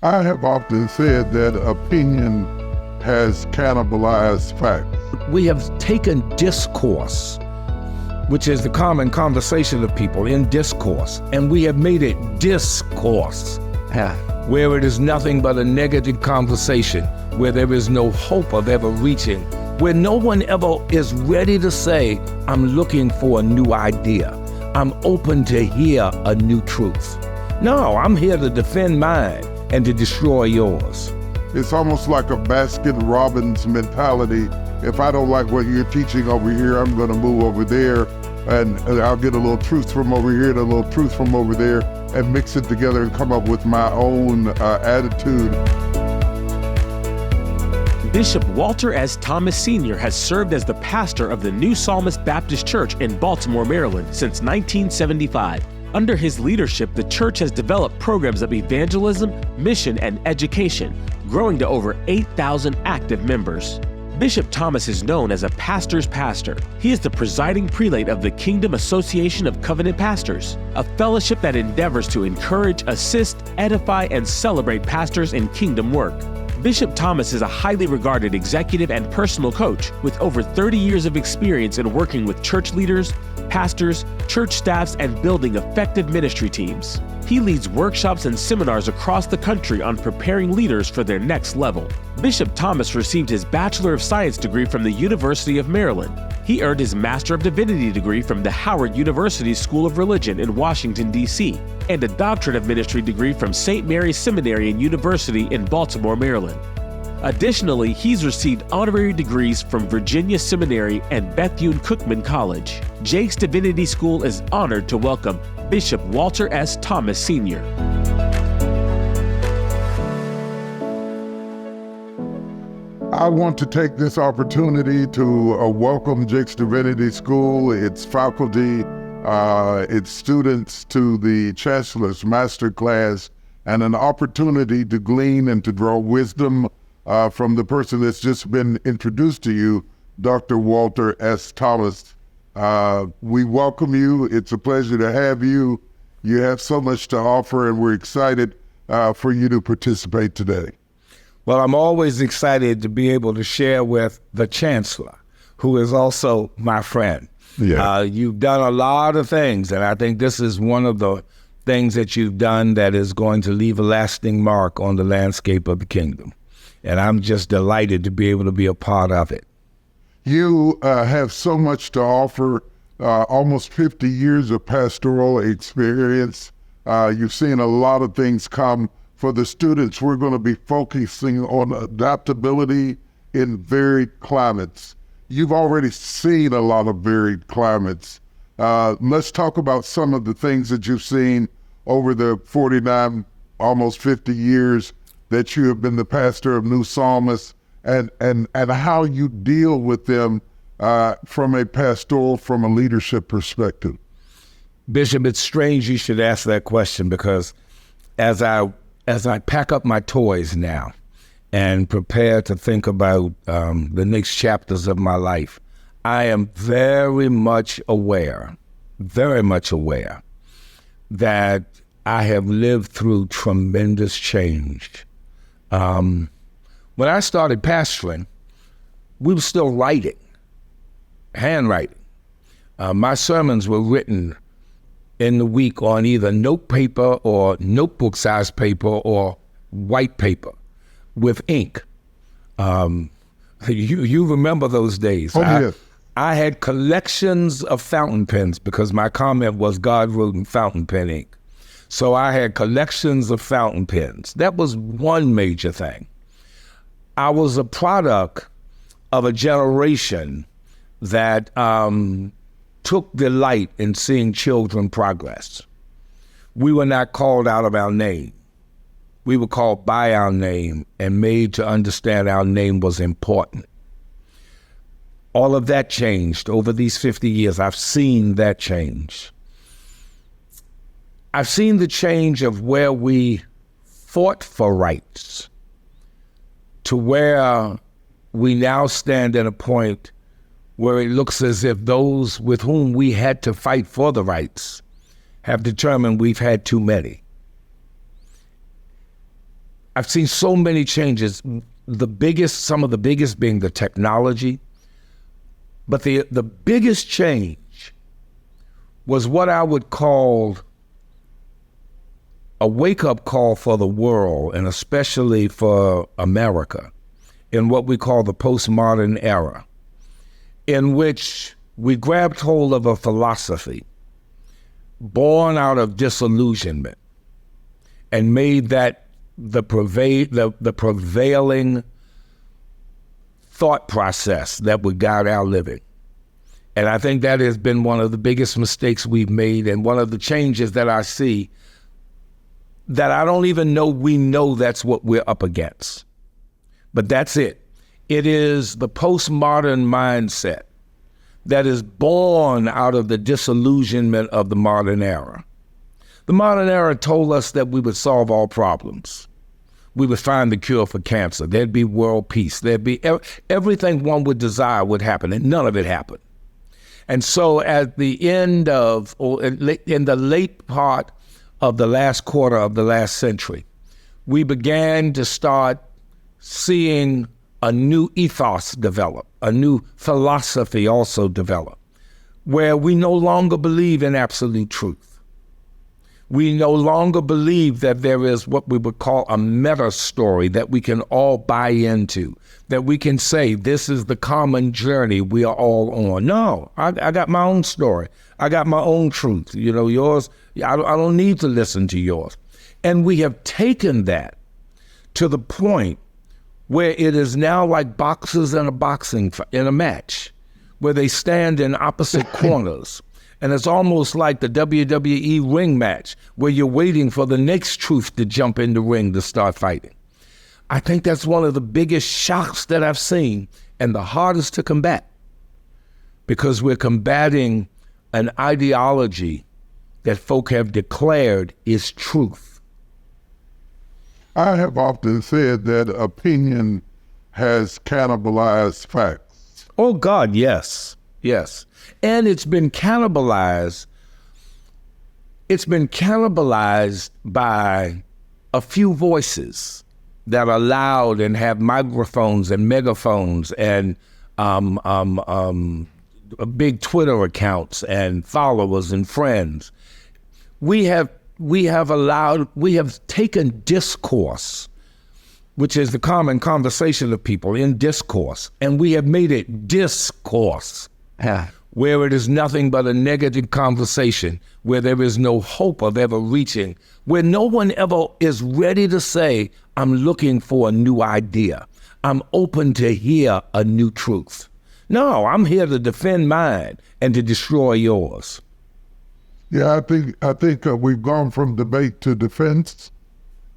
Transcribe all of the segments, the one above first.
I have often said that opinion has cannibalized fact. We have taken discourse, which is the common conversation of people in discourse, and we have made it discourse, where it is nothing but a negative conversation, where there is no hope of ever reaching, where no one ever is ready to say, I'm looking for a new idea. I'm open to hear a new truth. No, I'm here to defend mine and to destroy yours. It's almost like a Baskin-Robbins mentality. If I don't like what you're teaching over here, I'm going to move over there, and I'll get a little truth from over here and a little truth from over there, and mix it together and come up with my own attitude. Bishop Walter S. Thomas Sr. has served as the pastor of the New Psalmist Baptist Church in Baltimore, Maryland since 1975. Under his leadership, the church has developed programs of evangelism, mission, and education, growing to over 8,000 active members. Bishop Thomas is known as a pastor's pastor. He is the presiding prelate of the Kingdom Association of Covenant Pastors, a fellowship that endeavors to encourage, assist, edify, and celebrate pastors in kingdom work. Bishop Thomas is a highly regarded executive and personal coach with over 30 years of experience in working with church leaders, pastors, church staffs, and building effective ministry teams. He leads workshops and seminars across the country on preparing leaders for their next level. Bishop Thomas received his Bachelor of Science degree from the University of Maryland. He earned his Master of Divinity degree from the Howard University School of Religion in Washington, D.C., and a Doctorate of Ministry degree from St. Mary's Seminary and University in Baltimore, Maryland. Additionally, he's received honorary degrees from Virginia Seminary and Bethune-Cookman College. Jakes Divinity School is honored to welcome Bishop Walter S. Thomas Sr. I want to take this opportunity to welcome Jakes Divinity School, its faculty, its students to the Chancellor's Masterclass, and an opportunity to glean and to draw wisdom from the person that's just been introduced to you, Dr. Walter S. Thomas. We welcome you. It's a pleasure to have you. You have so much to offer, and we're excited for you to participate today. Well, I'm always excited to be able to share with the Chancellor, who is also my friend. Yeah. You've done a lot of things, and I think this is one of the things that you've done that is going to leave a lasting mark on the landscape of the kingdom. And I'm just delighted to be able to be a part of it. You have so much to offer, almost 50 years of pastoral experience. You've seen a lot of things come. For the students, we're going to be focusing on adaptability in varied climates. You've already seen a lot of varied climates. Let's talk about some of the things that you've seen over the 49, almost 50 years that you have been the pastor of New Psalmist, and how you deal with them from a leadership perspective. Bishop, it's strange you should ask that question, because as I pack up my toys now and prepare to think about the next chapters of my life, I am very much aware that I have lived through tremendous change. When I started pastoring, we were still writing, handwriting. My sermons were written in the week on either note paper or notebook-sized paper or white paper with ink. You remember those days. Oh, yeah. I had collections of fountain pens because my comment was God wrote in fountain pen ink. So I had collections of fountain pens. That was one major thing. I was a product of a generation that took delight in seeing children progress. We were not called out of our name. We were called by our name and made to understand our name was important. All of that changed over these 50 years. I've seen that change. I've seen the change of where we fought for rights to where we now stand at a point where it looks as if those with whom we had to fight for the rights have determined we've had too many. I've seen so many changes. Some of the biggest being the technology. But the biggest change was what I would call a wake-up call for the world, and especially for America, in what we call the postmodern era, in which we grabbed hold of a philosophy born out of disillusionment and made that the prevailing thought process that would guide our living. And I think that has been one of the biggest mistakes we've made, and one of the changes that I see that I don't even know we know that's what we're up against. But that's it. It is the postmodern mindset that is born out of the disillusionment of the modern era. The modern era told us that we would solve all problems. We would find the cure for cancer. There'd be world peace. There'd be everything one would desire would happen, and none of it happened. And so at the end of, or in the late part of the last quarter of the last century, we began to start seeing a new ethos develop, a new philosophy also develop, where we no longer believe in absolute truth. We no longer believe that there is what we would call a meta story that we can all buy into, that we can say, this is the common journey we are all on. No, I got my own story. I got my own truth. You know, yours, I don't need to listen to yours. And we have taken that to the point where it is now like boxers in a match, where they stand in opposite corners. And it's almost like the WWE ring match, where you're waiting for the next truth to jump in the ring to start fighting. I think that's one of the biggest shocks that I've seen, and the hardest to combat, because we're combating an ideology that folk have declared is truth. I have often said that opinion has cannibalized facts. Oh God, yes, yes. And it's been cannibalized by a few voices that are loud and have microphones and megaphones and big Twitter accounts and followers and friends. We have taken discourse, which is the common conversation of people in discourse, and we have made it discourse, where it is nothing but a negative conversation, where there is no hope of ever reaching, where no one ever is ready to say, I'm looking for a new idea. I'm open to hear a new truth. No, I'm here to defend mine and to destroy yours. Yeah, I think we've gone from debate to defense.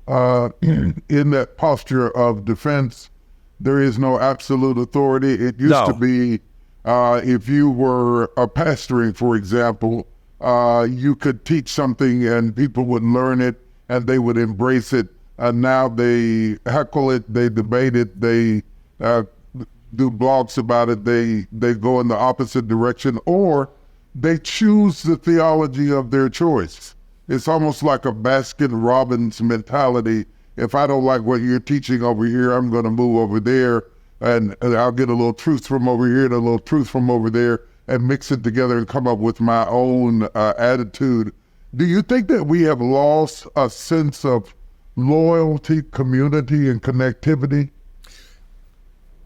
In that posture of defense, there is no absolute authority. It used to be, if you were pastoring, for example, you could teach something and people would learn it and they would embrace it. Now they heckle it, they debate it, they do blogs about it, they go in the opposite direction, or they choose the theology of their choice. It's almost like a Baskin-Robbins mentality. If I don't like what you're teaching over here, I'm going to move over there, and I'll get a little truth from over here and a little truth from over there and mix it together and come up with my own attitude. Do you think that we have lost a sense of loyalty, community, and connectivity?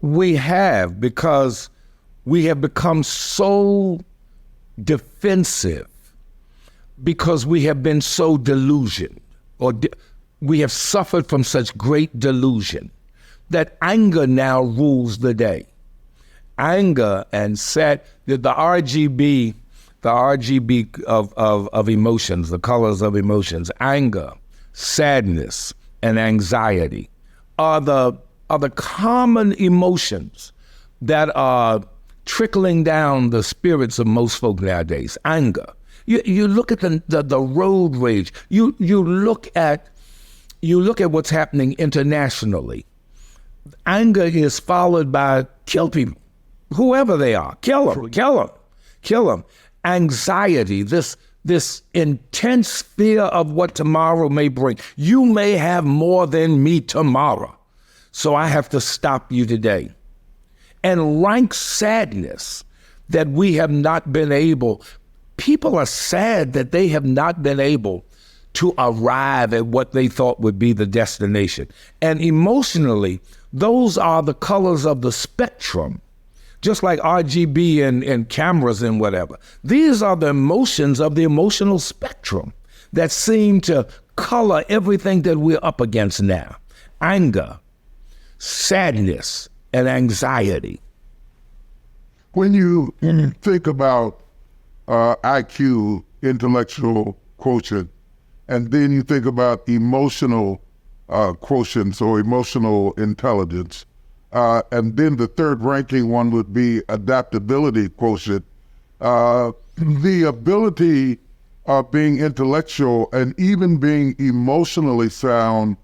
We have, because we have become so defensive, because we have been so delusioned, we have suffered from such great delusion that anger now rules the day. Anger and the RGB of emotions, the colors of emotions, anger, sadness, and anxiety are the common emotions that are trickling down the spirits of most folk nowadays. Anger. You look at the road rage. You look at what's happening internationally. Anger is followed by kill people, whoever they are. Kill them. Anxiety. This this intense fear of what tomorrow may bring. You may have more than me tomorrow, so I have to stop you today. And rank sadness that we have not been able, people are sad that they have not been able to arrive at what they thought would be the destination. And emotionally, those are the colors of the spectrum, just like RGB and cameras and whatever. These are the emotions of the emotional spectrum that seem to color everything that we're up against now. Anger, sadness, and anxiety. When you think about IQ, intellectual quotient, and then you think about emotional quotients or emotional intelligence, and then the third ranking one would be adaptability quotient, the ability of being intellectual and even being emotionally sound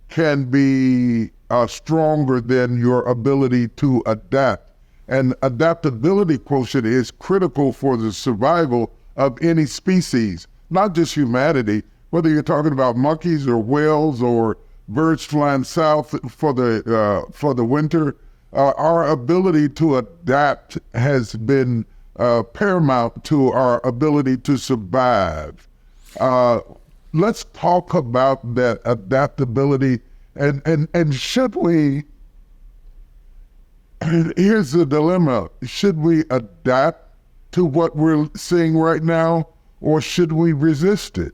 can be stronger than your ability to adapt. And adaptability quotient is critical for the survival of any species, not just humanity, whether you're talking about monkeys or whales or birds flying south for the winter. Our ability to adapt has been paramount to our ability to survive. Let's talk about that adaptability and should we, here's the dilemma, should we adapt to what we're seeing right now or should we resist it?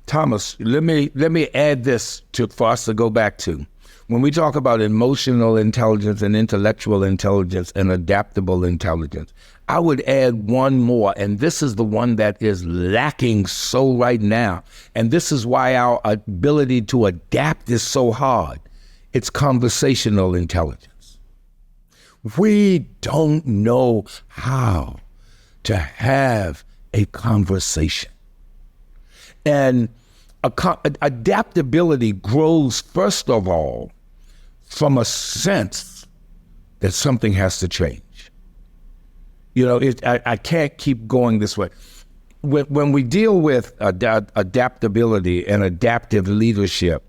Thomas, let me add this for us to go back to. When we talk about emotional intelligence and intellectual intelligence and adaptable intelligence, I would add one more, and this is the one that is lacking so right now. And this is why our ability to adapt is so hard. It's conversational intelligence. We don't know how to have a conversation. And adaptability grows, first of all, from a sense that something has to change. You know, I can't keep going this way. When we deal with adaptability and adaptive leadership,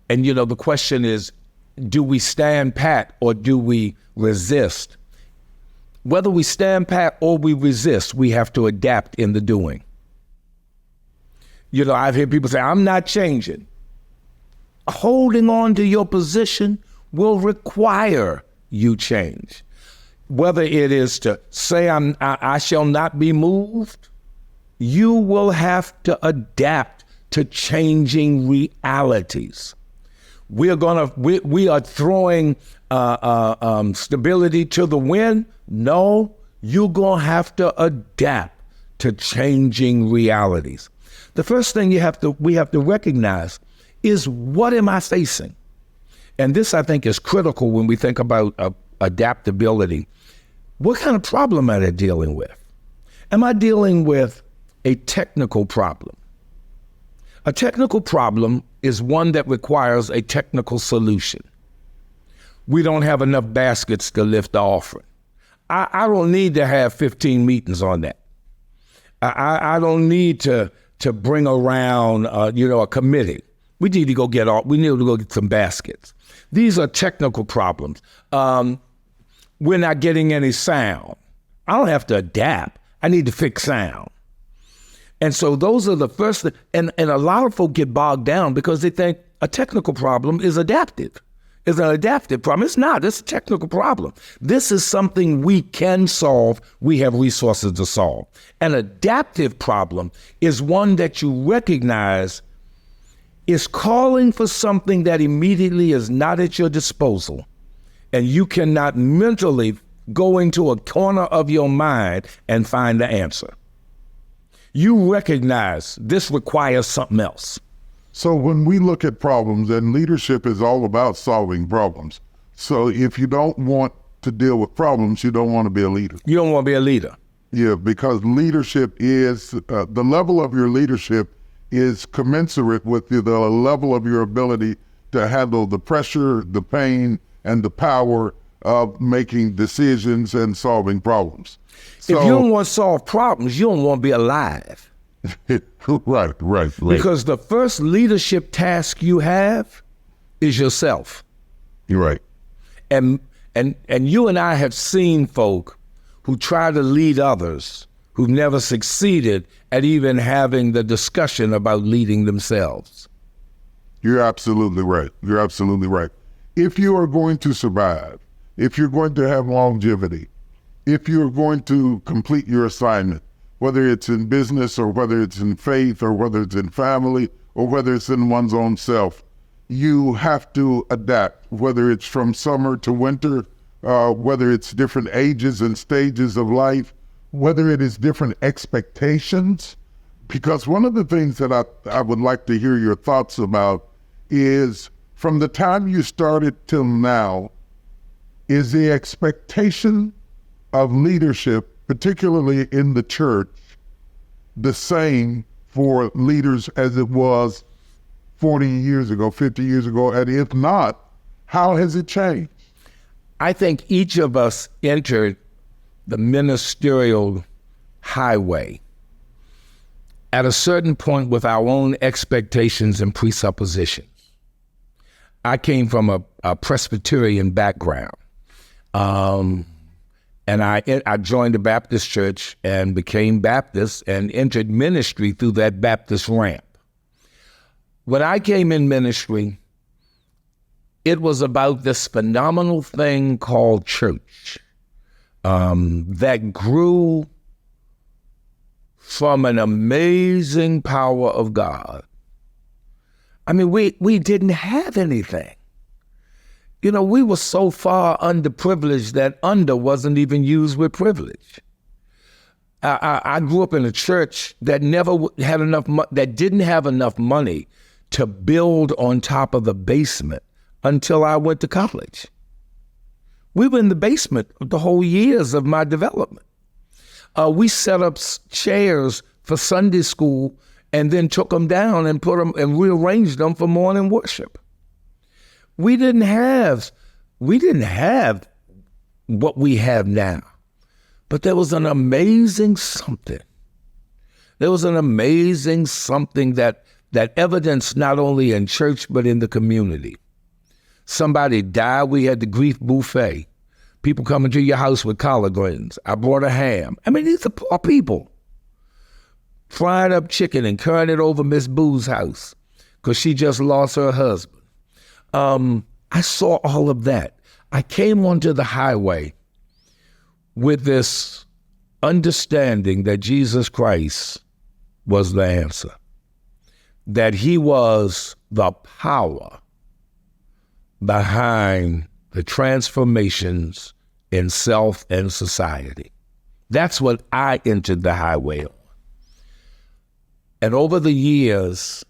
and, you know, the question is, do we stand pat or do we resist? Whether we stand pat or we resist, we have to adapt in the doing. You know, I've heard people say, I'm not changing. Holding on to your position will require you change. Whether it is to say, I shall not be moved, you will have to adapt to changing realities. We are throwing stability to the wind. No, you're gonna have to adapt to changing realities. The first thing we have to recognize is, what am I facing? And this, I think, is critical when we think about adaptability. What kind of problem am I dealing with? Am I dealing with a technical problem? A technical problem is one that requires a technical solution. We don't have enough baskets to lift the offering. I don't need to have 15 meetings on that. I don't need to bring around, a committee. We need to go get some baskets. These are technical problems. We're not getting any sound. I don't have to adapt. I need to fix sound. And so those are the first, and a lot of folk get bogged down because they think a technical problem is adaptive. It's an adaptive problem. It's not. It's a technical problem. This is something we can solve. We have resources to solve. An adaptive problem is one that you recognize is calling for something that immediately is not at your disposal, and you cannot mentally go into a corner of your mind and find the answer. You recognize this requires something else. So when we look at problems, and leadership is all about solving problems. So if you don't want to deal with problems, you don't want to be a leader. You don't want to be a leader. Yeah, because leadership is, the level of your leadership is commensurate with the level of your ability to handle the pressure, the pain, and the power of making decisions and solving problems. If you don't want to solve problems, you don't want to be alive. Right. Because the first leadership task you have is yourself. You're right. And you and I have seen folk who try to lead others who've never succeeded at even having the discussion about leading themselves. You're absolutely right. You're absolutely right. If you are going to survive, if you're going to have longevity, if you're going to complete your assignment, whether it's in business or whether it's in faith or whether it's in family or whether it's in one's own self, you have to adapt, whether it's from summer to winter, whether it's different ages and stages of life, whether it is different expectations. Because one of the things that I would like to hear your thoughts about is from the time you started till now, is the expectation of leadership, particularly in the church, the same for leaders as it was 40 years ago, 50 years ago? And if not, how has it changed? I think each of us entered the ministerial highway at a certain point with our own expectations and presuppositions. I came from a Presbyterian background. And I joined the Baptist church and became Baptist and entered ministry through that Baptist ramp. When I came in ministry, it was about this phenomenal thing called church that grew from an amazing power of God. I mean, we didn't have anything. You know, we were so far underprivileged that under wasn't even used with privilege. I grew up in a church that never had enough, that didn't have enough money to build on top of the basement until I went to college. We were in the basement the whole years of my development. We set up chairs for Sunday school and then took them down and put them and rearranged them for morning worship. We didn't have what we have now, but there was an amazing something. There was an amazing something that evidenced not only in church, but in the community. Somebody died, we had the grief buffet. People coming to your house with collard greens. I brought a ham. I mean, these are poor people. Frying up chicken and carrying it over Miss Boo's house because she just lost her husband. I saw all of that. I came onto the highway with this understanding that Jesus Christ was the answer, that he was the power behind the transformations in self and society. That's what I entered the highway on. And over the years,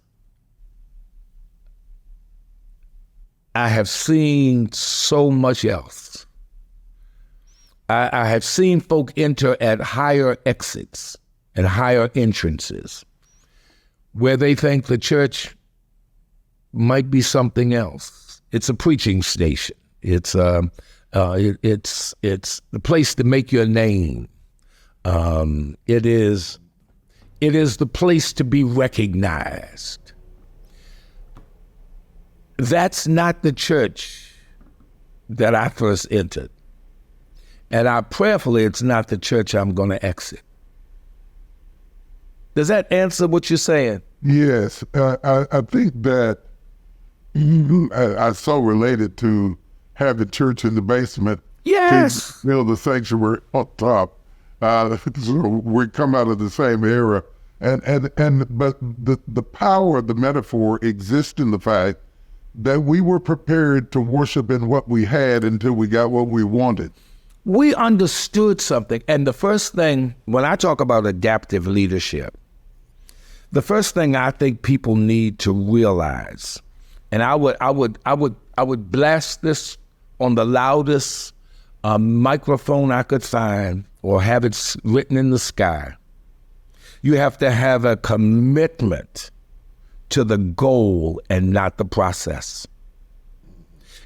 I have seen so much else. I have seen folk enter at higher exits and higher entrances where they think the church might be something else. It's a preaching station. It's the place to make your name. It is the place to be recognized. That's not the church that I first entered. And prayerfully, it's not the church I'm going to exit. Does that answer what you're saying? Yes. I think that I so related to having church in the basement. Yes. To build the sanctuary on top. So we come out of the same era. But the power of the metaphor exists in the fact that we were prepared to worship in what we had until we got what we wanted. We understood something. And the first thing, when I talk about adaptive leadership, the first thing I think people need to realize, and I would blast this on the loudest microphone I could find or have it written in the sky. You have to have a commitment to the goal and not the process.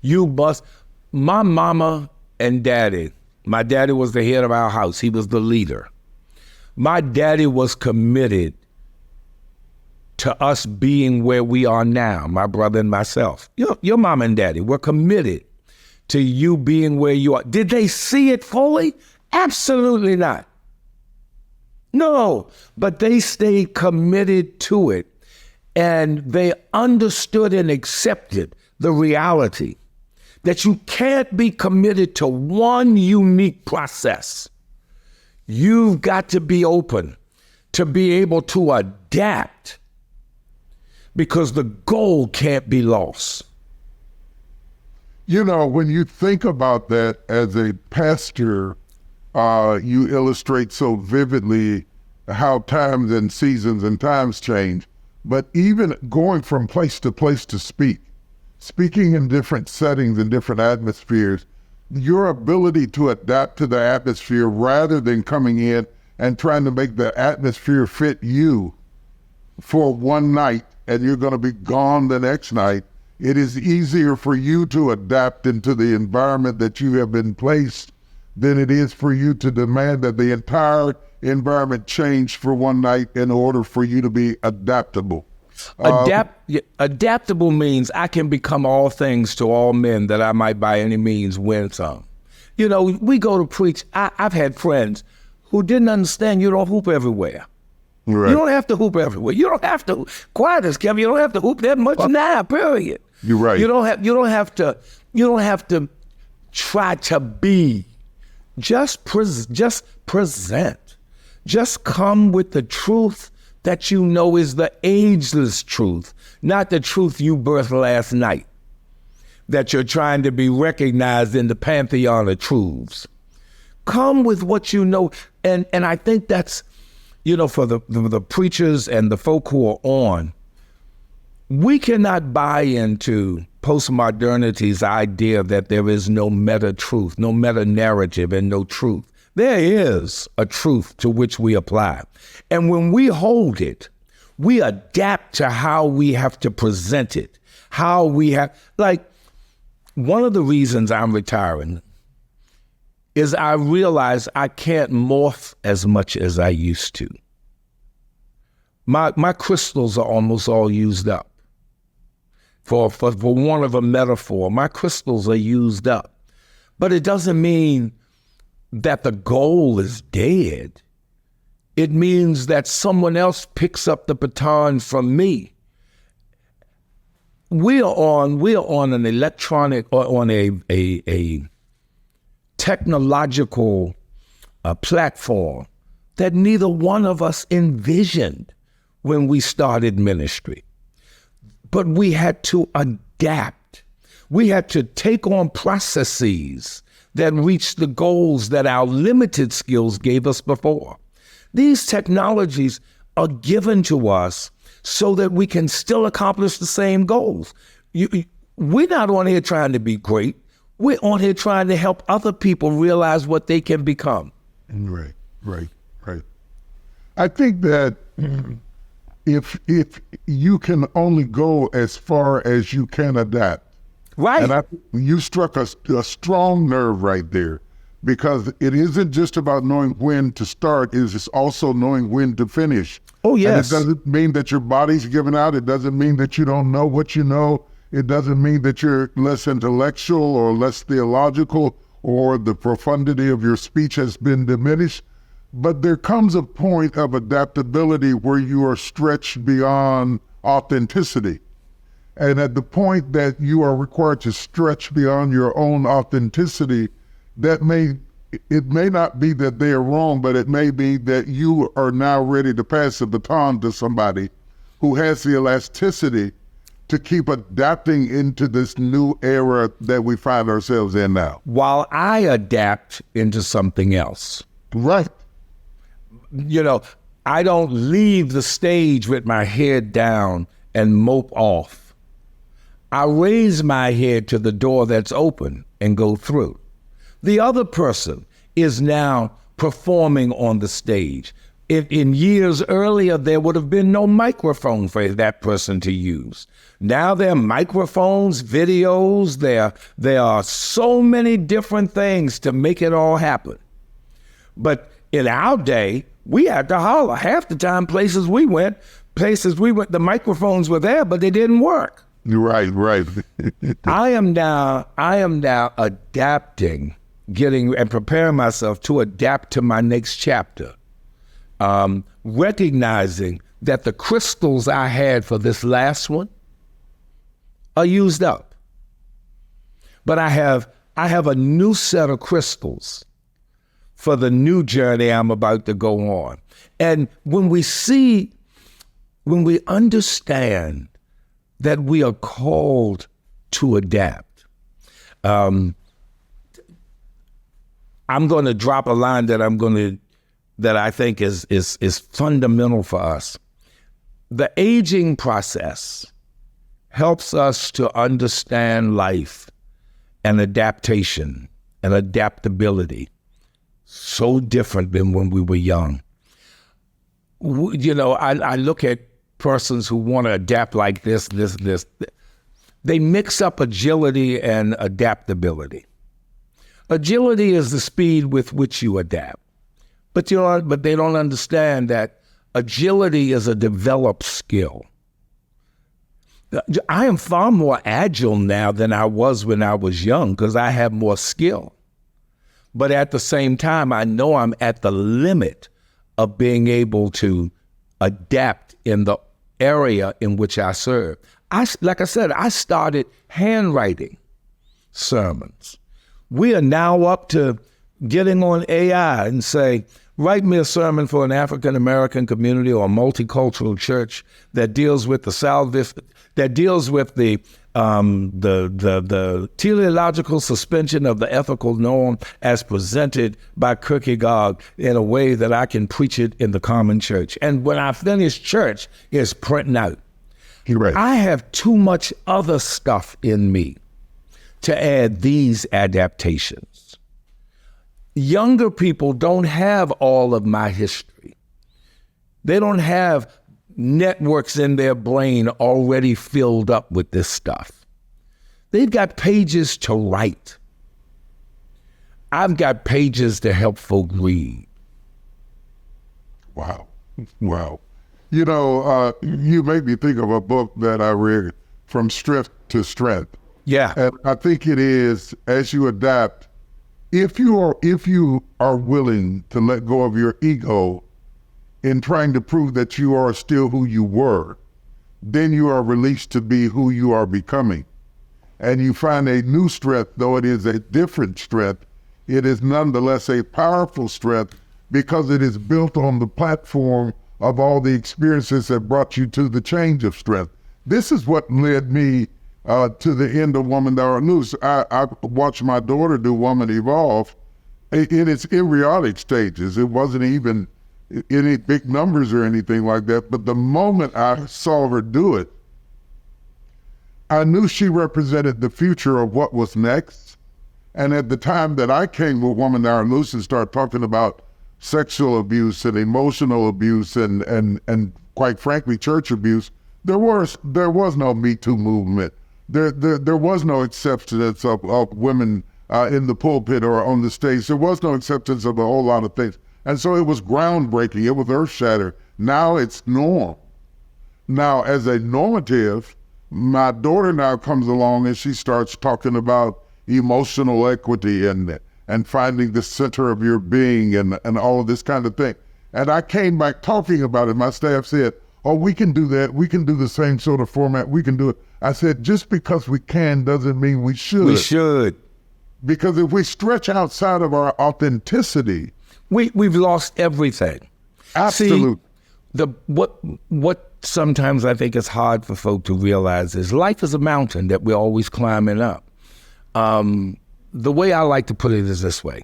You must. My mama and daddy. My daddy was the head of our house. He was the leader. My daddy was committed to us being where we are now, my brother and myself. Your mom and daddy were committed to you being where you are. Did they see it fully? Absolutely not. No, but they stayed committed to it, and they understood and accepted the reality that you can't be committed to one unique process. You've got to be open to be able to adapt, because the goal can't be lost. You know, when you think about that as a pastor, you illustrate so vividly how times and seasons and times change. But even going from place to speak, speaking in different settings and different atmospheres, your ability to adapt to the atmosphere rather than coming in and trying to make the atmosphere fit you for one night and you're going to be gone the next night, it is easier for you to adapt into the environment that you have been placed than it is for you to demand that the entire environment change for one night in order for you to be adaptable. Adaptable means I can become all things to all men, that I might by any means win some. You know, we go to preach. I've had friends who didn't understand you don't hoop everywhere. Right. You don't have to hoop everywhere. You don't have to. Quiet as Kevin. You don't have to hoop that much now. Period. You're right. You don't have to try to be. Just present. Just come with the truth that you know is the ageless truth, not the truth you birthed last night, that you're trying to be recognized in the pantheon of truths. Come with what you know. And I think that's, you know, for the preachers and the folk who are on, we cannot buy into postmodernity's idea that there is no meta-truth, no meta-narrative, and no truth. There is a truth to which we apply. And when we hold it, we adapt to how we have to present it, how we have, like, one of the reasons I'm retiring is I realize I can't morph as much as I used to. My crystals are almost all used up. For want of a metaphor, my crystals are used up. But it doesn't mean that the goal is dead. It means that someone else picks up the baton from me. We are on an electronic, or on a technological platform that neither one of us envisioned when we started ministry. But we had to adapt. We had to take on processes that reached the goals that our limited skills gave us before. These technologies are given to us so that we can still accomplish the same goals. We're not on here trying to be great. We're on here trying to help other people realize what they can become. Right. I think that if you can only go as far as you can adapt. Right. And you struck a strong nerve right there, because it isn't just about knowing when to start, it's also knowing when to finish. Oh, yes. And it doesn't mean that your body's giving out. It doesn't mean that you don't know what you know. It doesn't mean that you're less intellectual or less theological or the profundity of your speech has been diminished. But there comes a point of adaptability where you are stretched beyond authenticity. And at the point that you are required to stretch beyond your own authenticity, it may not be that they are wrong, but it may be that you are now ready to pass the baton to somebody who has the elasticity to keep adapting into this new era that we find ourselves in now. While I adapt into something else. Right. You know, I don't leave the stage with my head down and mope off. I raise my head to the door that's open and go through. The other person is now performing on the stage, In years earlier, there would have been no microphone for that person to use. Now there are microphones, videos, there are so many different things to make it all happen. But in our day, we had to holler. Half the time, places we went, the microphones were there, but they didn't work. Right. I am now adapting, and preparing myself to adapt to my next chapter. Recognizing that the crystals I had for this last one are used up. But I have a new set of crystals for the new journey I'm about to go on. And when we understand that we are called to adapt, I'm going to drop a line that I think is fundamental for us. The aging process helps us to understand life and adaptation and adaptability so different than when we were young. I look at persons who want to adapt like this. They mix up agility and adaptability. Agility is the speed with which you adapt. But they don't understand that agility is a developed skill. I am far more agile now than I was when I was young because I have more skill. But at the same time, I know I'm at the limit of being able to adapt in the area in which I serve. Like I said, I started handwriting sermons. We are now up to getting on AI and say, write me a sermon for an African-American community or a multicultural church that deals with the salvific, that deals with the teleological suspension of the ethical norm as presented by Kierkegaard in a way that I can preach it in the common church. And when I finish church, it's printing out. Right. I have too much other stuff in me to add these adaptations. Younger people don't have all of my history. They don't have networks in their brain already filled up with this stuff. They've got pages to write. I've got pages to help folk read. Wow. You made me think of a book that I read, From Strength to Strength. Yeah. And I think it is, as you adapt, if you are willing to let go of your ego in trying to prove that you are still who you were, then you are released to be who you are becoming. And you find a new strength, though it is a different strength, it is nonetheless a powerful strength because it is built on the platform of all the experiences that brought you to the change of strength. This is what led me to the end of Woman Thou Art Loose. I watched my daughter do Woman Evolve in its embryonic stages. It wasn't even any big numbers or anything like that. But the moment I saw her do it, I knew she represented the future of what was next. And at the time that I came with Woman Thou Art Loose and started talking about sexual abuse and emotional abuse and quite frankly, church abuse, there was no Me Too movement. There was no acceptance of women in the pulpit or on the stage. There was no acceptance of a whole lot of things. And so it was groundbreaking. It was earth-shattering. Now it's norm. Now, as a normative, my daughter now comes along and she starts talking about emotional equity and finding the center of your being and all of this kind of thing. And I came back talking about it. My staff said, oh, we can do that. We can do the same sort of format. We can do it. I said, just because we can doesn't mean we should. We should. Because if we stretch outside of our authenticity, we've lost everything. Absolutely. See, what sometimes I think is hard for folk to realize is life is a mountain that we're always climbing up. The way I like to put it is this way.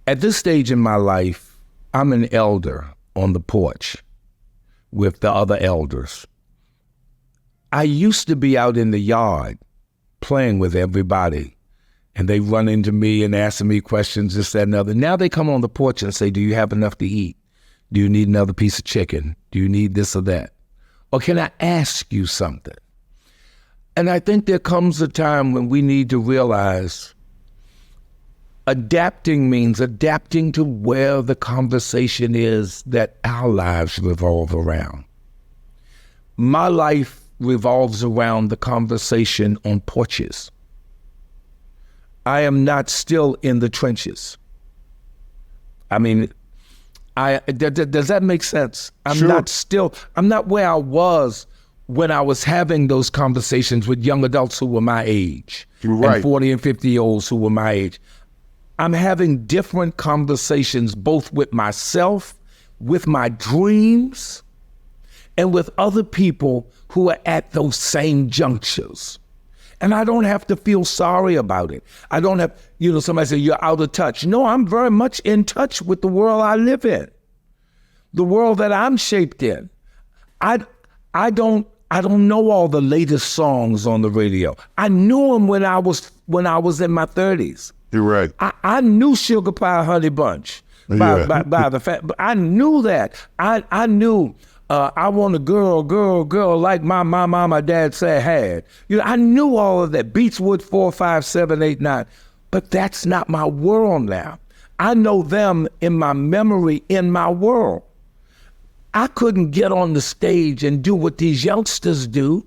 At this stage in my life, I'm an elder on the porch with the other elders. I used to be out in the yard playing with everybody and they run into me and ask me questions, this, that, and other. Now they come on the porch and say, do you have enough to eat? Do you need another piece of chicken? Do you need this or that? Or can I ask you something? And I think there comes a time when we need to realize adapting means adapting to where the conversation is that our lives revolve around. My life revolves around the conversation on porches. I am not still in the trenches. I mean, does that make sense? I'm not where I was when I was having those conversations with young adults who were my age, right, and 40 and 50-year-olds who were my age. I'm having different conversations, both with myself, with my dreams, and with other people who are at those same junctures. And I don't have to feel sorry about it. I don't have, somebody say, you're out of touch. No, I'm very much in touch with the world I live in, the world that I'm shaped in. I don't know all the latest songs on the radio. I knew them when I was in my 30s. You're right. I knew Sugar Pie Honey Bunch by the fact, but I knew that. I knew I want a girl like my mom, my dad said had. I knew all of that. Beechwood 4, 5, 7, 8, 9. But that's not my world now. I know them in my memory, in my world. I couldn't get on the stage and do what these youngsters do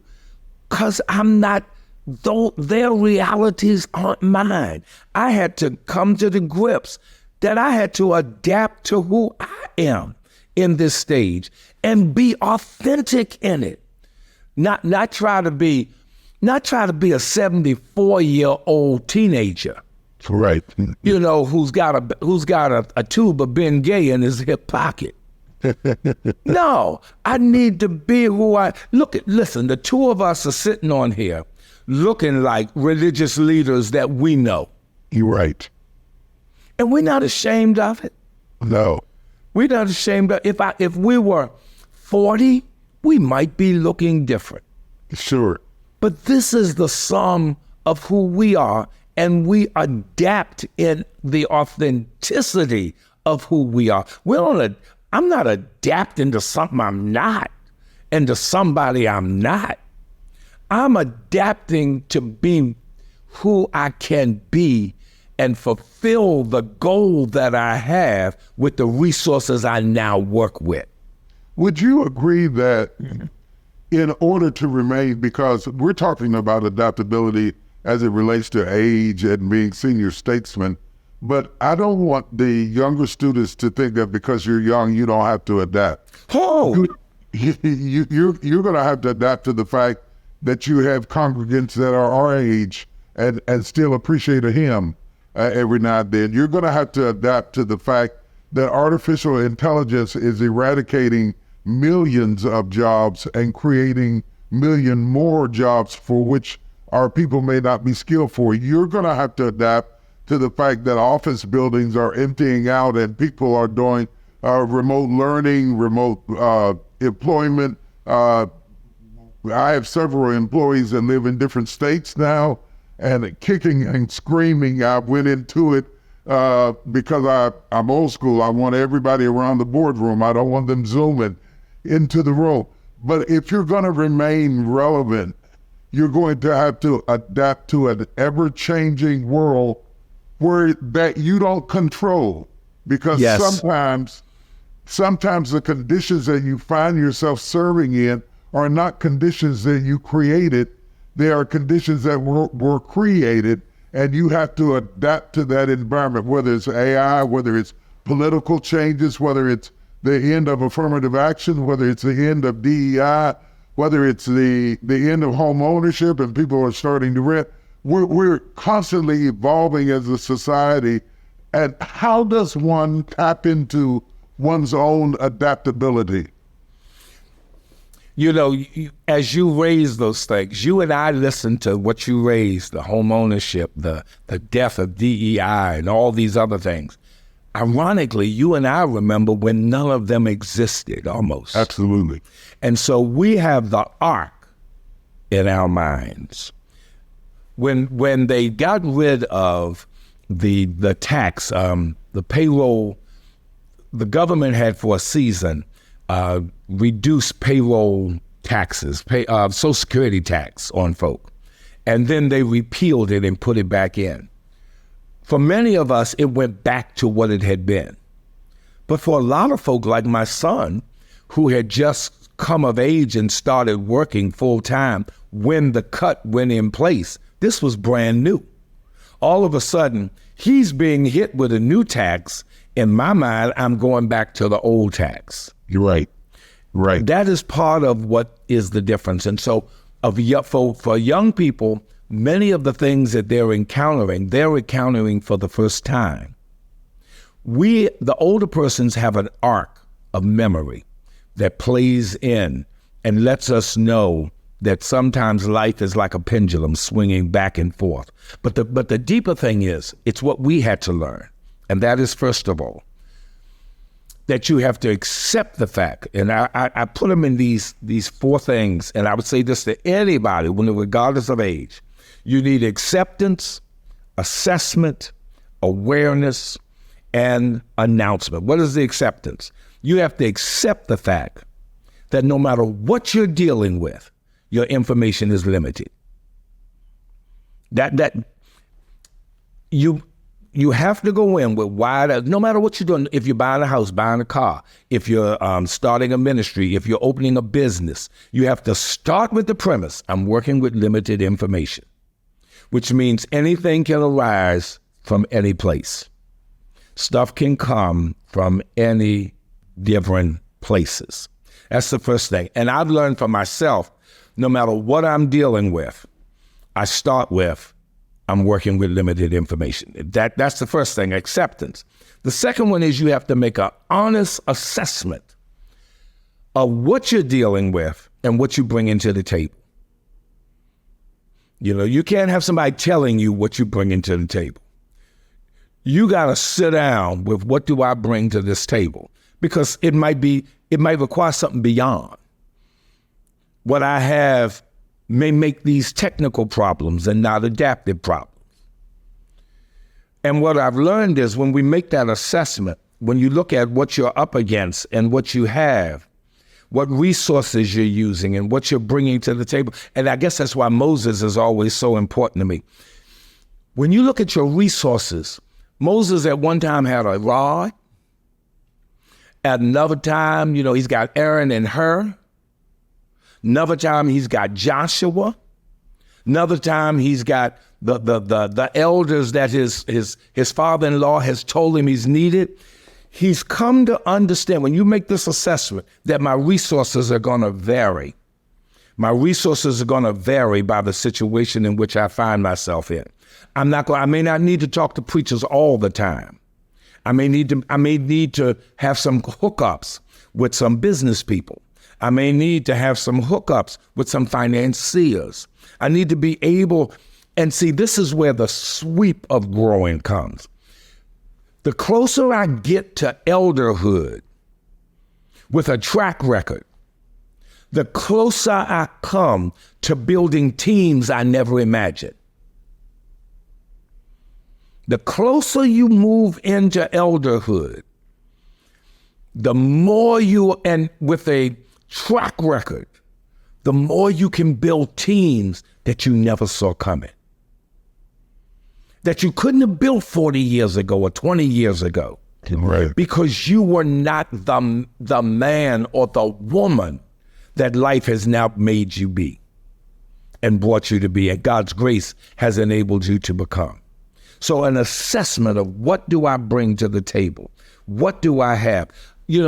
because I'm not, though their realities aren't mine. I had to come to the grips that I had to adapt to who I am in this stage and be authentic in it. Not try to be a 74-year-old teenager. Right. Who's got a tube of Ben Gay in his hip pocket. No, I need to be who I listen, the two of us are sitting on here looking like religious leaders that we know. You're right. And we're not ashamed of it. No. We're not ashamed of it. If we were 40, we might be looking different. Sure. But this is the sum of who we are, and we adapt in the authenticity of who we are. I'm not adapting to something I'm not and to somebody I'm not. I'm adapting to be who I can be and fulfill the goal that I have with the resources I now work with. Would you agree that in order to remain, because we're talking about adaptability as it relates to age and being senior statesmen, but I don't want the younger students to think that because you're young, you don't have to adapt. Oh, You're going to have to adapt to the fact that you have congregants that are our age and still appreciate a hymn every now and then. You're going to have to adapt to the fact that artificial intelligence is eradicating millions of jobs and creating million more jobs for which our people may not be skilled for. You're going to have to adapt to the fact that office buildings are emptying out and people are doing remote learning, remote employment. I have several employees that live in different states now, and kicking and screaming, I went into it because I'm old school. I want everybody around the boardroom. I don't want them zooming into the room. But if you're going to remain relevant, you're going to have to adapt to an ever-changing world that you don't control. Because sometimes the conditions that you find yourself serving in are not conditions that you created. They are conditions that were created, and you have to adapt to that environment, whether it's AI, whether it's political changes, whether it's the end of affirmative action, whether it's the end of DEI, whether it's the end of home ownership and people are starting to rent. We're constantly evolving as a society. And how does one tap into one's own adaptability? As you raise those things, you and I listened to what you raised, the home ownership, the death of DEI, and all these other things. Ironically, you and I remember when none of them existed, almost. Absolutely. And so we have the arc in our minds. when they got rid of the tax, the payroll, the government had for a season reduced payroll taxes, Social Security tax on folk, and then they repealed it and put it back in. For many of us, it went back to what it had been. But for a lot of folk like my son, who had just come of age and started working full time when the cut went in place, this was brand new. All of a sudden, he's being hit with a new tax. In my mind, I'm going back to the old tax. You're right. Right. That is part of what is the difference. And so for young people, many of the things that they're encountering for the first time. We, the older persons, have an arc of memory that plays in and lets us know that sometimes life is like a pendulum swinging back and forth. But the deeper thing is, it's what we had to learn. And that is, first of all, that you have to accept the fact, and I put them in these four things, and I would say this to anybody, regardless of age. You need acceptance, assessment, awareness, and announcement. What is the acceptance? You have to accept the fact that no matter what you're dealing with, your information is limited. That you have to go in with no matter what you're doing, if you're buying a house, buying a car, if you're starting a ministry, if you're opening a business, you have to start with the premise, I'm working with limited information, which means anything can arise from any place. Stuff can come from any different places. That's the first thing. And I've learned for myself, no matter what I'm dealing with, I start with, I'm working with limited information. That's the first thing, acceptance. The second one is you have to make an honest assessment of what you're dealing with and what you bring into the table. You know, you can't have somebody telling you what you bring into the table. You got to sit down with, what do I bring to this table? Because it might require something beyond. What I have may make these technical problems and not adaptive problems. And what I've learned is when we make that assessment, when you look at what you're up against and what you have, what resources you're using and what you're bringing to the table, and I guess that's why Moses is always so important to me. When you look at your resources, Moses at one time had a rod. At another time, he's got Aaron and Hur. Another time he's got Joshua. Another time he's got the elders that his father-in-law has told him he's needed. He's come to understand, when you make this assessment, that my resources are going to vary. My resources are going to vary by the situation in which I find myself in. I may not need to talk to preachers all the time. I may need to have some hookups with some business people. I may need to have some hookups with some financiers. I need to be able, and see, this is where the sweep of growing comes. The closer I get to elderhood with a track record, the closer I come to building teams I never imagined. The closer you move into elderhood, the more and with a track record, the more you can build teams that you never saw coming, that you couldn't have built 40 years ago or 20 years ago, right? Because you were not the man or the woman that life has now made you be and brought you to be, and God's grace has enabled you to become. So an assessment of, what do I bring to the table? What do I have?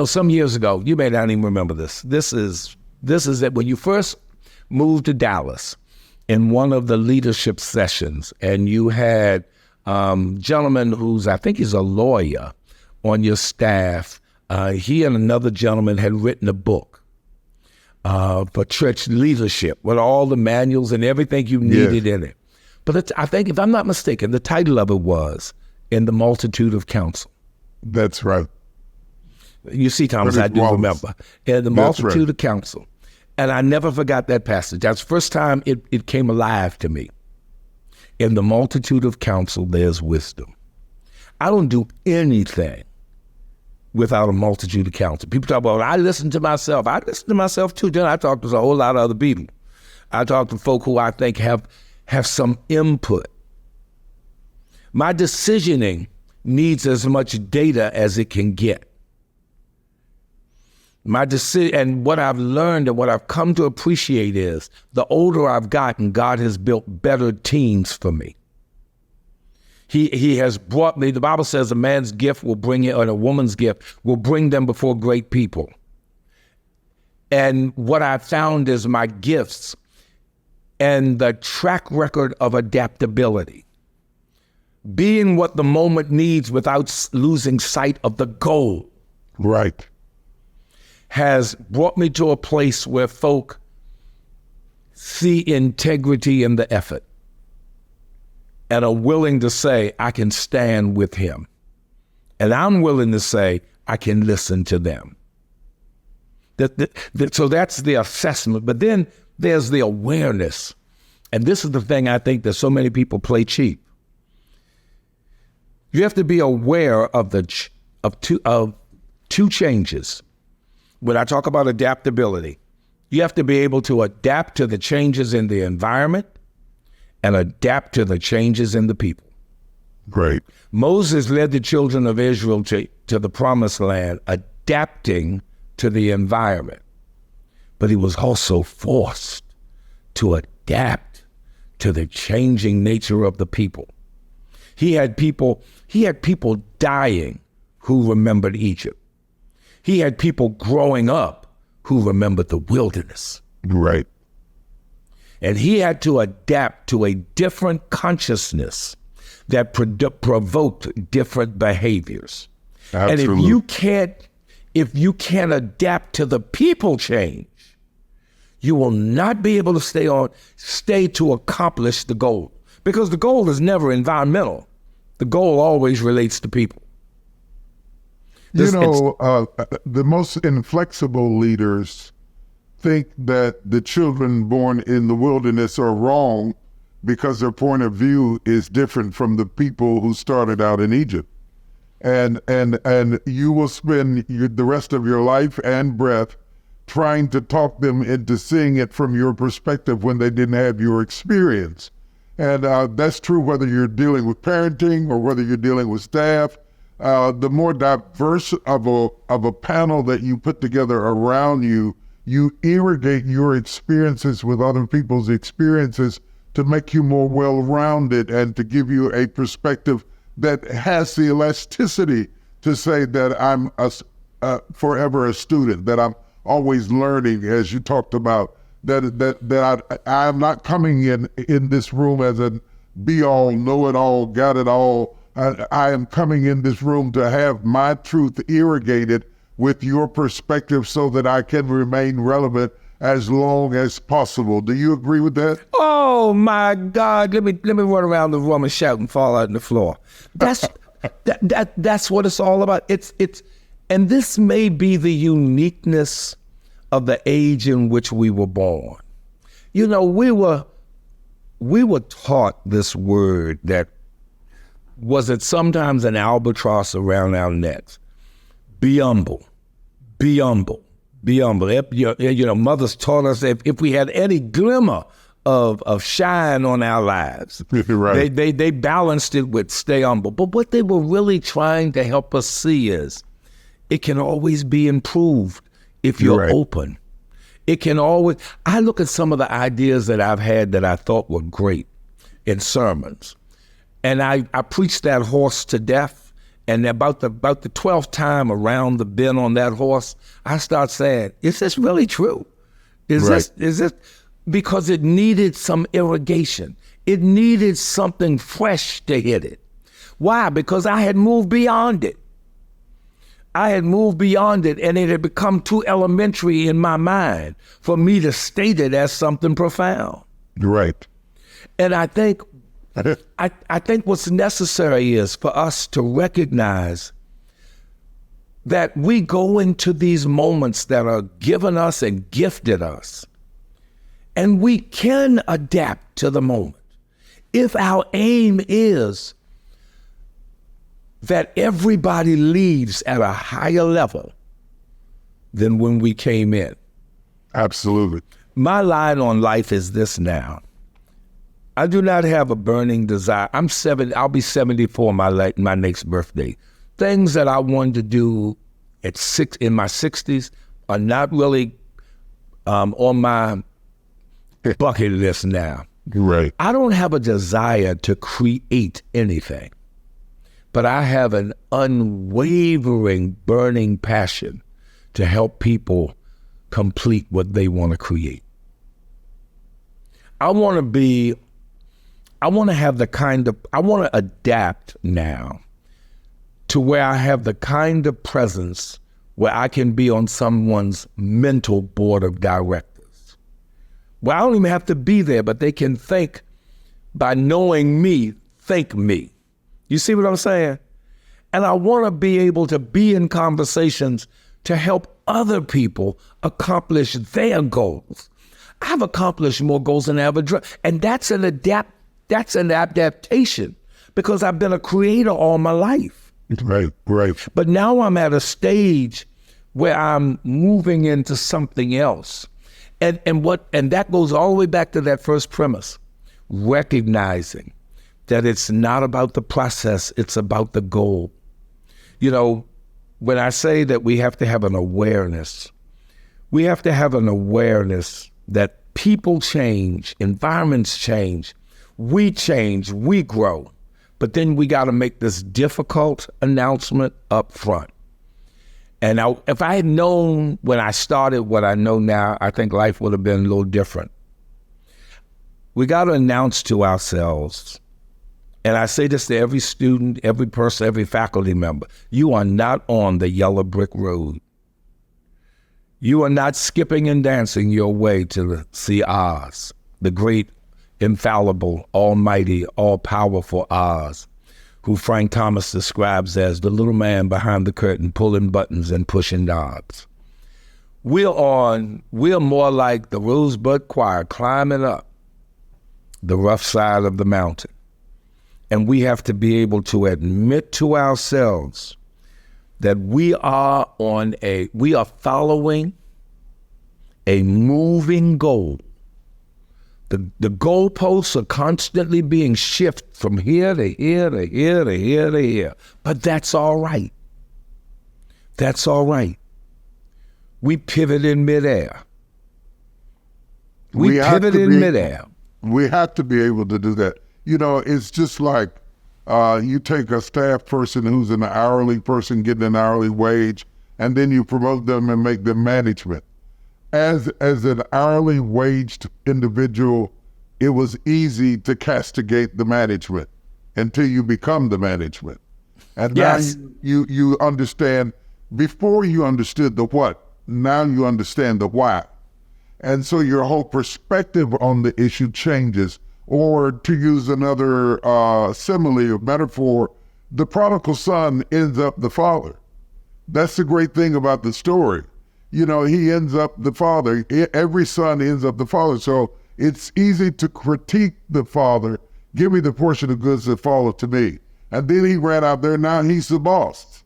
Some years ago, you may not even remember this. This is that when you first moved to Dallas in one of the leadership sessions, and you had gentleman who's, I think he's a lawyer on your staff. He and another gentleman had written a book for church leadership with all the manuals and everything you needed in it. But I think, if I'm not mistaken, the title of it was "In the Multitude of Counsel." That's right. You see, Thomas, I do remember. "In the Multitude of Counsel." And I never forgot that passage. That's the first time it came alive to me. In the multitude of counsel, there's wisdom. I don't do anything without a multitude of counsel. People talk about, I listen to myself. I listen to myself too. Then I talk to a whole lot of other people. I talk to folk who I think have some input. My decisioning needs as much data as it can get. My decision, and what I've learned and what I've come to appreciate is the older I've gotten, God has built better teams for me. He has brought me, the Bible says a man's gift will bring it, or a woman's gift will bring them before great people. And what I found is my gifts and the track record of adaptability, being what the moment needs without losing sight of the goal. Right. Has brought me to a place where folk see integrity in the effort and are willing to say, I can stand with him. And I'm willing to say, I can listen to them. So that's the assessment. But then there's the awareness. And this is the thing I think that so many people play cheap. You have to be aware of two changes. When I talk about adaptability, you have to be able to adapt to the changes in the environment and adapt to the changes in the people. Great. Moses led the children of Israel to the promised land, adapting to the environment. But he was also forced to adapt to the changing nature of the people. He had people dying who remembered Egypt. He had people growing up who remembered the wilderness. Right. And he had to adapt to a different consciousness that provoked different behaviors. Absolutely. And if you can't adapt to the people change, you will not be able to stay to accomplish the goal. Because the goal is never environmental. The goal always relates to people. The most inflexible leaders think that the children born in the wilderness are wrong because their point of view is different from the people who started out in Egypt. And you will spend the rest of your life and breath trying to talk them into seeing it from your perspective when they didn't have your experience. And that's true whether you're dealing with parenting or whether you're dealing with staff. The more diverse of a panel that you put together around you, you irrigate your experiences with other people's experiences to make you more well-rounded and to give you a perspective that has the elasticity to say that I'm forever a student, that I'm always learning, as you talked about, that I am not coming in this room as a be-all, know-it-all, got-it-all. I am coming in this room to have my truth irrigated with your perspective so that I can remain relevant as long as possible. Do you agree with that? Oh my God! Let me run around the room and shout and fall out on the floor. That's what it's all about. And this may be the uniqueness of the age in which we were born. You know, we were taught this word that was it sometimes an albatross around our necks. Be humble. Be humble. Be humble. You know, mothers taught us if we had any glimmer of shine on our lives, right. they balanced it with stay humble. But what they were really trying to help us see is it can always be improved if you're right. open. It can always, I look at some of the ideas that I've had that I thought were great in sermons. And I preached that horse to death. And about the 12th time around the bend on that horse, I start saying, is this really true? Is this? Because it needed some irrigation. It needed something fresh to hit it. Why? Because I had moved beyond it. And it had become too elementary in my mind for me to state it as something profound. Right. And I think what's necessary is for us to recognize that we go into these moments that are given us and gifted us, and we can adapt to the moment. If our aim is that everybody leaves at a higher level than when we came in. Absolutely. My line on life is this now. I do not have a burning desire. I'll be 74 my next birthday. Things that I wanted to do in my 60s are not really on my bucket list now. Right. I don't have a desire to create anything, but I have an unwavering, burning passion to help people complete what they want to create. I want to adapt now to where I have the kind of presence where I can be on someone's mental board of directors. Well, I don't even have to be there, but they can think by knowing me, think me. You see what I'm saying? And I want to be able to be in conversations to help other people accomplish their goals. I've accomplished more goals than I ever dreamt. And that's an adaptation because I've been a creator all my life. Right. But now I'm at a stage where I'm moving into something else. And that goes all the way back to that first premise, recognizing that it's not about the process, it's about the goal. You know, when I say that we have to have an awareness that people change, environments change, we grow. But then we got to make this difficult announcement up front. And if I had known when I started what I know now, I think life would have been a little different. We got to announce to ourselves, and I say this to every student, every person, every faculty member, you are not on the yellow brick road. You are not skipping and dancing your way to see Oz, the great, infallible, almighty, all-powerful Oz, who Frank Thomas describes as the little man behind the curtain pulling buttons and pushing knobs. We're more like the Rosebud Choir climbing up the rough side of the mountain. And we have to be able to admit to ourselves that we are following a moving goal. The goalposts are constantly being shifted from here to here to here to here to here. But that's all right. That's all right. We pivot in midair. We pivot in midair. We have to be able to do that. You know, it's just like you take a staff person who's an hourly person getting an hourly wage, and then you promote them and make them management. As an hourly waged individual, it was easy to castigate the management until you become the management. And yes. Now you understand, before you understood the what, now you understand the why. And so your whole perspective on the issue changes. Or to use another simile or metaphor, the prodigal son ends up the father. That's the great thing about the story. You know, he ends up the father. Every son ends up the father. So it's easy to critique the father. Give me the portion of goods that falleth to me. And then he ran out there. Now he's the boss.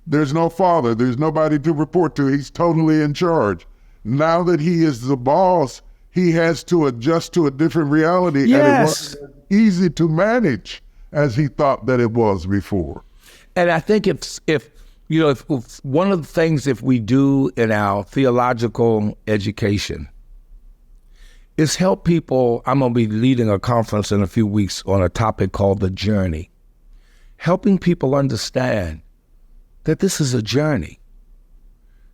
There's no father. There's nobody to report to. He's totally in charge. Now that he is the boss, he has to adjust to a different reality. Yes. And it wasn't easy to manage as he thought that it was before. And I think if one of the things if we do in our theological education is help people. I'm going to be leading a conference in a few weeks on a topic called the journey, helping people understand that this is a journey.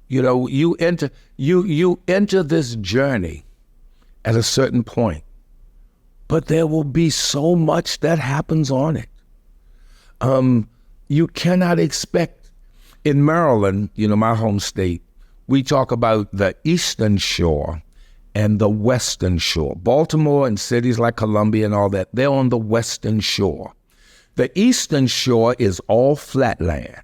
You know, you enter this journey at a certain point, but there will be so much that happens on it. You cannot expect. In Maryland, you know, my home state, we talk about the Eastern Shore and the Western Shore. Baltimore and cities like Columbia and all that, they're on the Western Shore. The Eastern Shore is all flatland.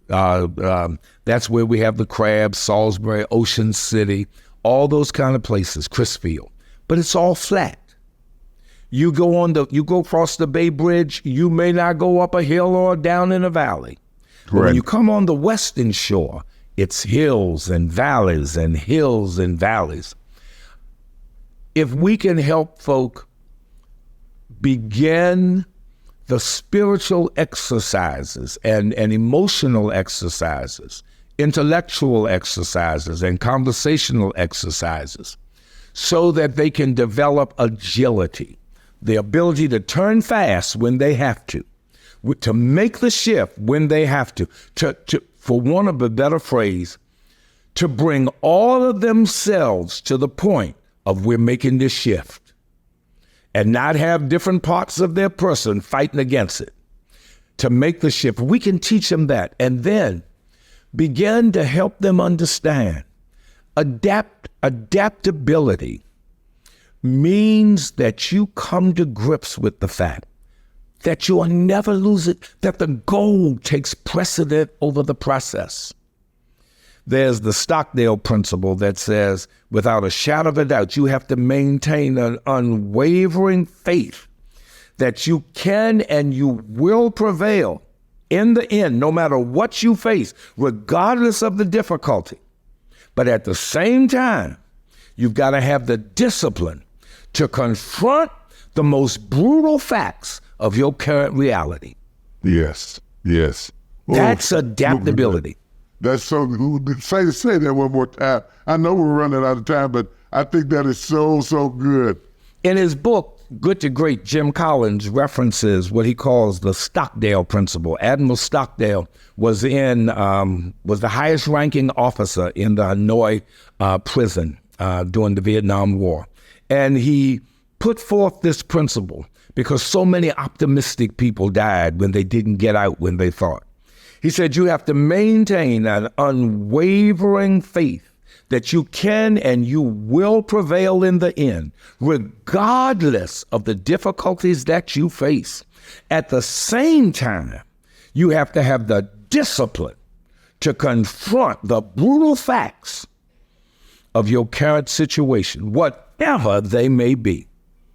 That's where we have the crabs, Salisbury, Ocean City, all those kind of places, Crisfield. But it's all flat. You go across the Bay Bridge, you may not go up a hill or down in a valley. But when you come on the western shore, it's hills and valleys and hills and valleys. If we can help folk begin the spiritual exercises and emotional exercises, intellectual exercises and conversational exercises, so that they can develop agility, the ability to turn fast when they have to make the shift when they have to, for want of a better phrase, to bring all of themselves to the point of we're making this shift and not have different parts of their person fighting against it, to make the shift. We can teach them that and then begin to help them understand adaptability means that you come to grips with the fact that you will never lose it, that the goal takes precedent over the process. There's the Stockdale principle that says, without a shadow of a doubt, you have to maintain an unwavering faith that you can and you will prevail in the end, no matter what you face, regardless of the difficulty. But at the same time, you've got to have the discipline to confront the most brutal facts of your current reality. Yes. That's adaptability. That's so good. Say that one more time. I know we're running out of time, but I think that is so good. In his book, Good to Great, Jim Collins references what he calls the Stockdale principle. Admiral Stockdale was the highest ranking officer in the Hanoi prison during the Vietnam War. And he put forth this principle because so many optimistic people died when they didn't get out when they thought. He said, you have to maintain an unwavering faith that you can and you will prevail in the end, regardless of the difficulties that you face. At the same time, you have to have the discipline to confront the brutal facts of your current situation, whatever they may be.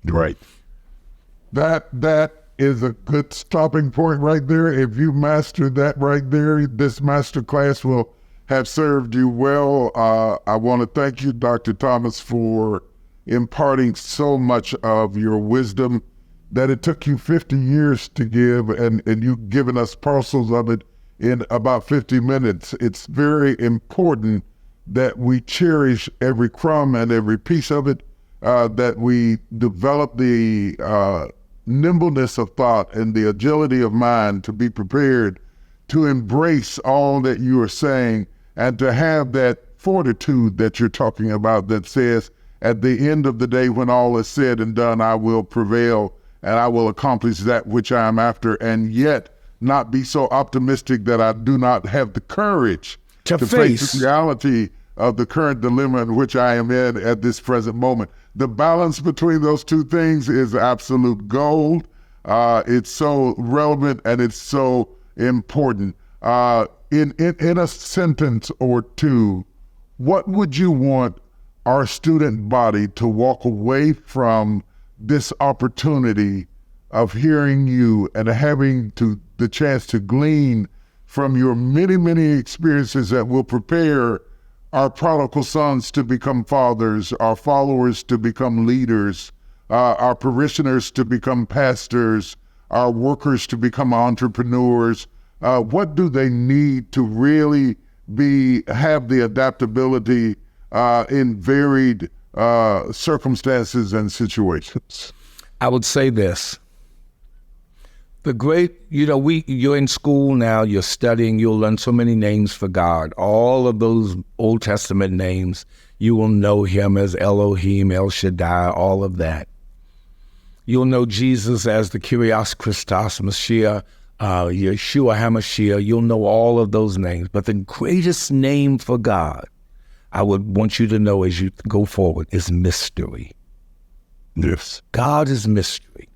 Right. That is a good stopping point right there. If you master that right there, this masterclass will have served you well. I want to thank you, Dr. Thomas, for imparting so much of your wisdom that it took you 50 years to give, and you've given us parcels of it in about 50 minutes. It's very important that we cherish every crumb and every piece of it, that we develop the nimbleness of thought and the agility of mind to be prepared to embrace all that you are saying and to have that fortitude that you're talking about that says, at the end of the day, when all is said and done, I will prevail and I will accomplish that which I am after, and yet not be so optimistic that I do not have the courage to face the reality of the current dilemma in which I am in at this present moment. The balance between those two things is absolute gold. It's so relevant and it's so important. In a sentence or two, what would you want our student body to walk away from this opportunity of hearing you and having the chance to glean from your many, many experiences that will prepare our prodigal sons to become fathers, our followers to become leaders, our parishioners to become pastors, our workers to become entrepreneurs? What do they need to really have the adaptability in varied circumstances and situations? I would say this. You're in school now, you're studying, you'll learn so many names for God. All of those Old Testament names, you will know him as Elohim, El Shaddai, all of that. You'll know Jesus as the Kyrios Christos, Mashiach, Yeshua HaMashiach. You'll know all of those names. But the greatest name for God, I would want you to know as you go forward, is mystery. Yes. God is mystery.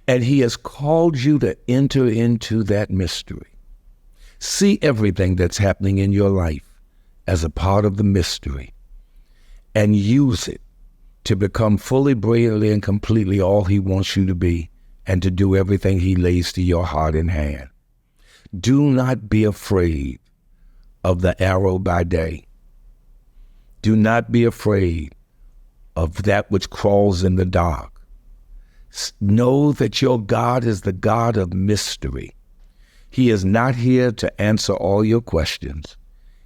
And he has called you to enter into that mystery. See everything that's happening in your life as a part of the mystery and use it to become fully, brilliantly, and completely all he wants you to be, and to do everything he lays to your heart and hand. Do not be afraid of the arrow by day. Do not be afraid of that which crawls in the dark. Know that your God is the God of mystery. He is not here to answer all your questions.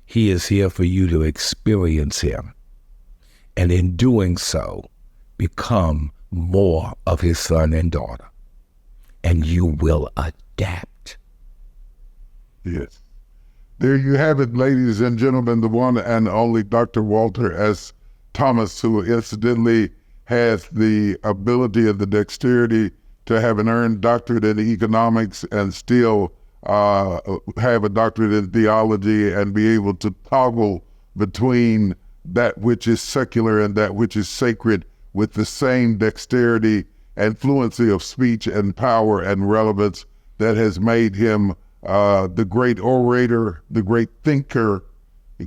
He is here for you to experience him. And in doing so, become more of his son and daughter. And you will adapt. Yes. There you have it, ladies and gentlemen, the one and only Dr. Walter S. Thomas, who incidentally has the ability and the dexterity to have an earned doctorate in economics and still have a doctorate in theology and be able to toggle between that which is secular and that which is sacred with the same dexterity and fluency of speech and power and relevance that has made him the great orator, the great thinker,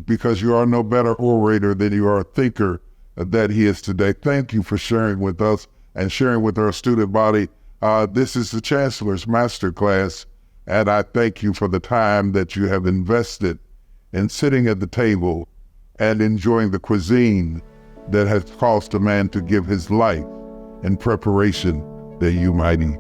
because you are no better orator than you are a thinker that he is today. Thank you for sharing with us and sharing with our student body. This is the Chancellor's Masterclass, and I thank you for the time that you have invested in sitting at the table and enjoying the cuisine that has caused a man to give his life in preparation that you might eat.